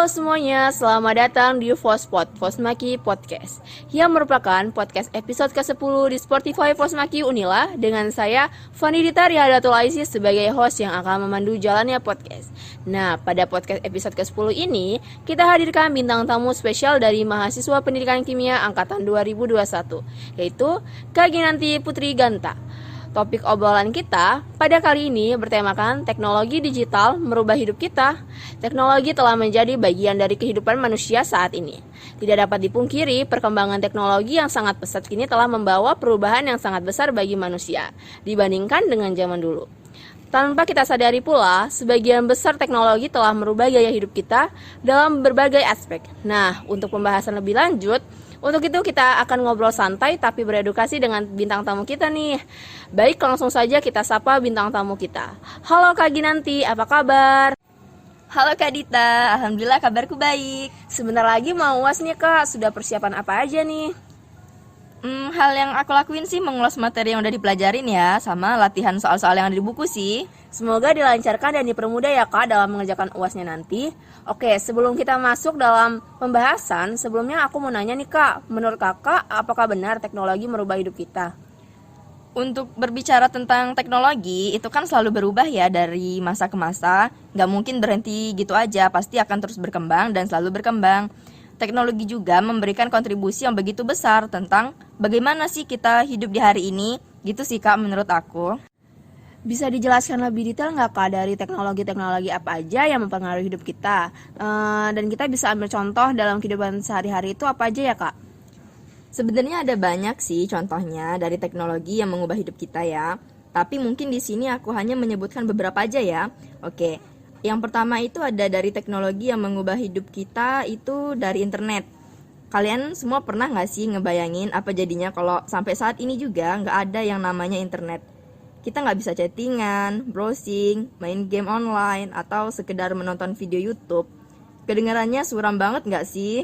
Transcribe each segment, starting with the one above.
Halo semuanya, selamat datang di Fosmaki Podcast, yang merupakan podcast episode ke-10 di Spotify Fosmaki Unila dengan saya, Vanidita Rihadatul Aisyah, sebagai host yang akan memandu jalannya podcast. Nah, pada podcast episode ke-10 ini, kita hadirkan bintang tamu spesial dari mahasiswa pendidikan kimia angkatan 2021, yaitu Kak Ginanti Putri Ganta. Topik obrolan kita pada kali ini bertemakan teknologi digital merubah hidup kita. Teknologi telah menjadi bagian dari kehidupan manusia saat ini. Tidak dapat dipungkiri, perkembangan teknologi yang sangat pesat kini telah membawa perubahan yang sangat besar bagi manusia dibandingkan dengan zaman dulu. Tanpa kita sadari pula, sebagian besar teknologi telah merubah gaya hidup kita dalam berbagai aspek. Nah, untuk pembahasan lebih lanjut, untuk itu kita akan ngobrol santai tapi beredukasi dengan bintang tamu kita nih. Baik, langsung saja kita sapa bintang tamu kita. Halo Kak Ginanti, apa kabar? Halo Kak Dita, alhamdulillah kabarku baik. Sebentar lagi mau UAS nih Kak, sudah persiapan apa aja nih? Hal yang aku lakuin sih mengulas materi yang udah dipelajarin ya, sama latihan soal-soal yang ada di buku sih. Semoga dilancarkan dan dipermudah ya Kak dalam mengerjakan UASnya nanti. Oke, sebelum kita masuk dalam pembahasan, sebelumnya aku mau nanya nih Kak, menurut Kakak apakah benar teknologi merubah hidup kita? Untuk berbicara tentang teknologi, itu kan selalu berubah ya dari masa ke masa. Gak mungkin berhenti gitu aja, pasti akan terus berkembang dan selalu berkembang. Teknologi juga memberikan kontribusi yang begitu besar tentang bagaimana sih kita hidup di hari ini. Gitu sih Kak menurut aku. Bisa dijelaskan lebih detail nggak Kak dari teknologi-teknologi apa aja yang mempengaruhi hidup kita? Dan kita bisa ambil contoh dalam kehidupan sehari-hari itu apa aja ya Kak? Sebenarnya ada banyak sih contohnya dari teknologi yang mengubah hidup kita ya. Tapi mungkin di sini aku hanya menyebutkan beberapa aja ya. Oke, yang pertama itu ada dari teknologi yang mengubah hidup kita itu dari internet. Kalian semua pernah nggak sih ngebayangin apa jadinya kalau sampai saat ini juga nggak ada yang namanya internet? Kita nggak bisa chattingan, browsing, main game online, atau sekedar menonton video YouTube. Kedengarannya suram banget nggak sih?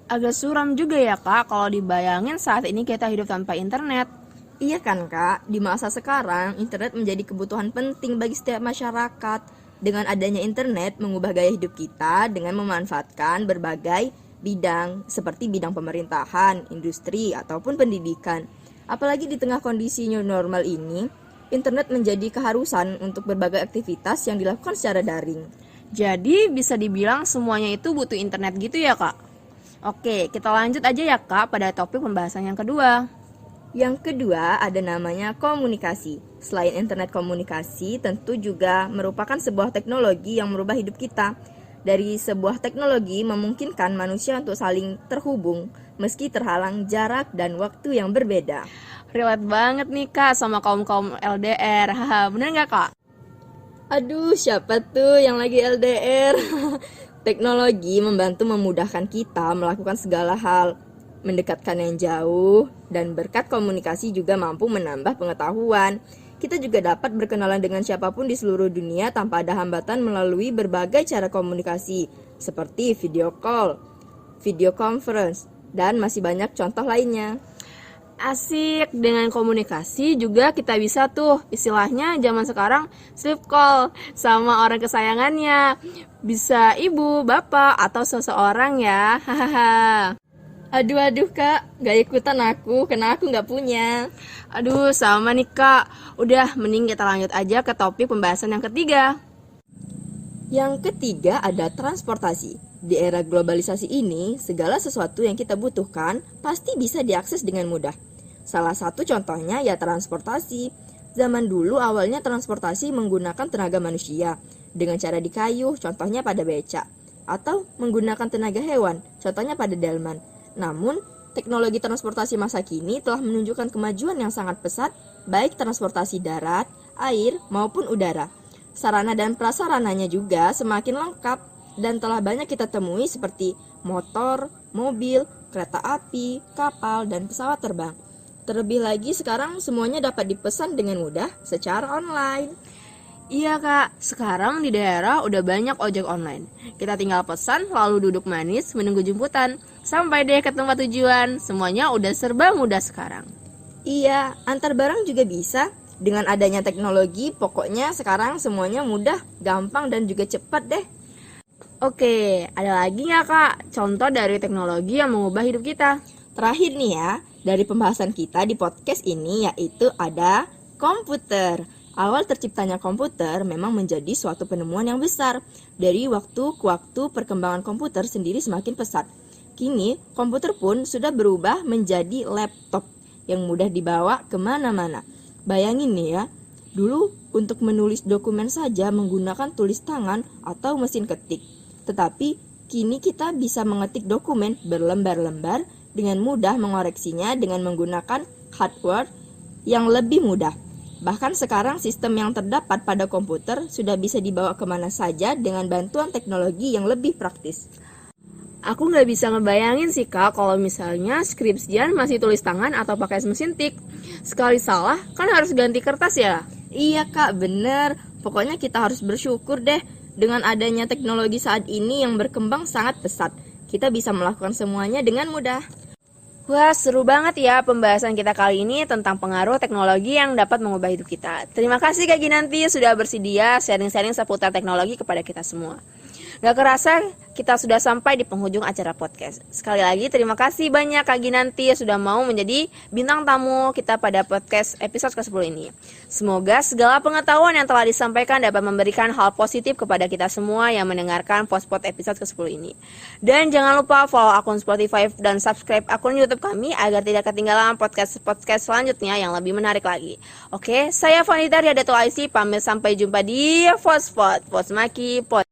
Agak suram juga ya Kak kalau dibayangin saat ini kita hidup tanpa internet. Iya kan Kak, di masa sekarang internet menjadi kebutuhan penting bagi setiap masyarakat. Dengan adanya internet mengubah gaya hidup kita dengan memanfaatkan berbagai bidang seperti bidang pemerintahan, industri, ataupun pendidikan. Apalagi di tengah kondisi new normal ini, internet menjadi keharusan untuk berbagai aktivitas yang dilakukan secara daring. Jadi bisa dibilang semuanya itu butuh internet gitu ya Kak? Oke, kita lanjut aja ya Kak pada topik pembahasan yang kedua. Yang kedua ada namanya komunikasi. Selain internet komunikasi, tentu juga merupakan sebuah teknologi yang merubah hidup kita. Dari sebuah teknologi memungkinkan manusia untuk saling terhubung meski terhalang jarak dan waktu yang berbeda. Relate banget nih Kak sama kaum-kaum LDR. Haha, bener nggak Kak? Aduh, siapa tuh yang lagi LDR? Teknologi membantu memudahkan kita melakukan segala hal, mendekatkan yang jauh, dan berkat komunikasi juga mampu menambah pengetahuan. Kita juga dapat berkenalan dengan siapapun di seluruh dunia tanpa ada hambatan melalui berbagai cara komunikasi, seperti video call, video conference, dan masih banyak contoh lainnya. Asik, dengan komunikasi juga kita bisa tuh istilahnya zaman sekarang sleep call sama orang kesayangannya. Bisa ibu, bapak, atau seseorang ya. Hahaha. Aduh Kak, gak ikutan aku, karena aku gak punya. Aduh, sama nih Kak. Udah, mending kita lanjut aja ke topik pembahasan yang ketiga. Yang ketiga ada transportasi. Di era globalisasi ini, segala sesuatu yang kita butuhkan pasti bisa diakses dengan mudah. Salah satu contohnya ya transportasi. Zaman dulu awalnya transportasi menggunakan tenaga manusia dengan cara dikayuh, contohnya pada becak, atau menggunakan tenaga hewan, contohnya pada delman. Namun, teknologi transportasi masa kini telah menunjukkan kemajuan yang sangat pesat, baik transportasi darat, air, maupun udara. Sarana dan prasarananya juga semakin lengkap dan telah banyak kita temui seperti motor, mobil, kereta api, kapal, dan pesawat terbang. Terlebih lagi sekarang semuanya dapat dipesan dengan mudah secara online. Iya Kak, sekarang di daerah udah banyak ojek online. Kita tinggal pesan lalu duduk manis menunggu jemputan. Sampai deh ke tempat tujuan, semuanya udah serba mudah sekarang. Iya, antar barang juga bisa. Dengan adanya teknologi, pokoknya sekarang semuanya mudah, gampang, dan juga cepat deh. Oke, ada lagi nggak Kak contoh dari teknologi yang mengubah hidup kita? Terakhir nih ya, dari pembahasan kita di podcast ini yaitu ada komputer. Awal terciptanya komputer memang menjadi suatu penemuan yang besar. Dari waktu ke waktu perkembangan komputer sendiri semakin pesat. Kini komputer pun sudah berubah menjadi laptop yang mudah dibawa kemana-mana. Bayangin nih ya, dulu untuk menulis dokumen saja menggunakan tulis tangan atau mesin ketik. Tetapi kini kita bisa mengetik dokumen berlembar-lembar dengan mudah, mengoreksinya dengan menggunakan hardware yang lebih mudah. Bahkan sekarang sistem yang terdapat pada komputer sudah bisa dibawa kemana saja dengan bantuan teknologi yang lebih praktis. Aku nggak bisa ngebayangin sih Kak kalau misalnya skripsian masih tulis tangan atau pakai mesin tik. Sekali salah kan harus ganti kertas ya. Iya Kak, bener. Pokoknya kita harus bersyukur deh. Dengan adanya teknologi saat ini yang berkembang sangat pesat, kita bisa melakukan semuanya dengan mudah. Wah, seru banget ya pembahasan kita kali ini tentang pengaruh teknologi yang dapat mengubah hidup kita. Terima kasih Kak Ginanti sudah bersedia sharing-sharing seputar teknologi kepada kita semua. Gak kerasa kita sudah sampai di penghujung acara podcast. Sekali lagi terima kasih banyak Kak Ginanti sudah mau menjadi bintang tamu kita pada podcast episode ke-10 ini. Semoga segala pengetahuan yang telah disampaikan dapat memberikan hal positif kepada kita semua yang mendengarkan Postpod episode ke-10 ini. Dan jangan lupa follow akun Spotify dan subscribe akun YouTube kami agar tidak ketinggalan podcast-podcast selanjutnya yang lebih menarik lagi. Oke, saya Vanita Riadatul Aisy pamit sampai jumpa di Postpod Posmaki Podcast.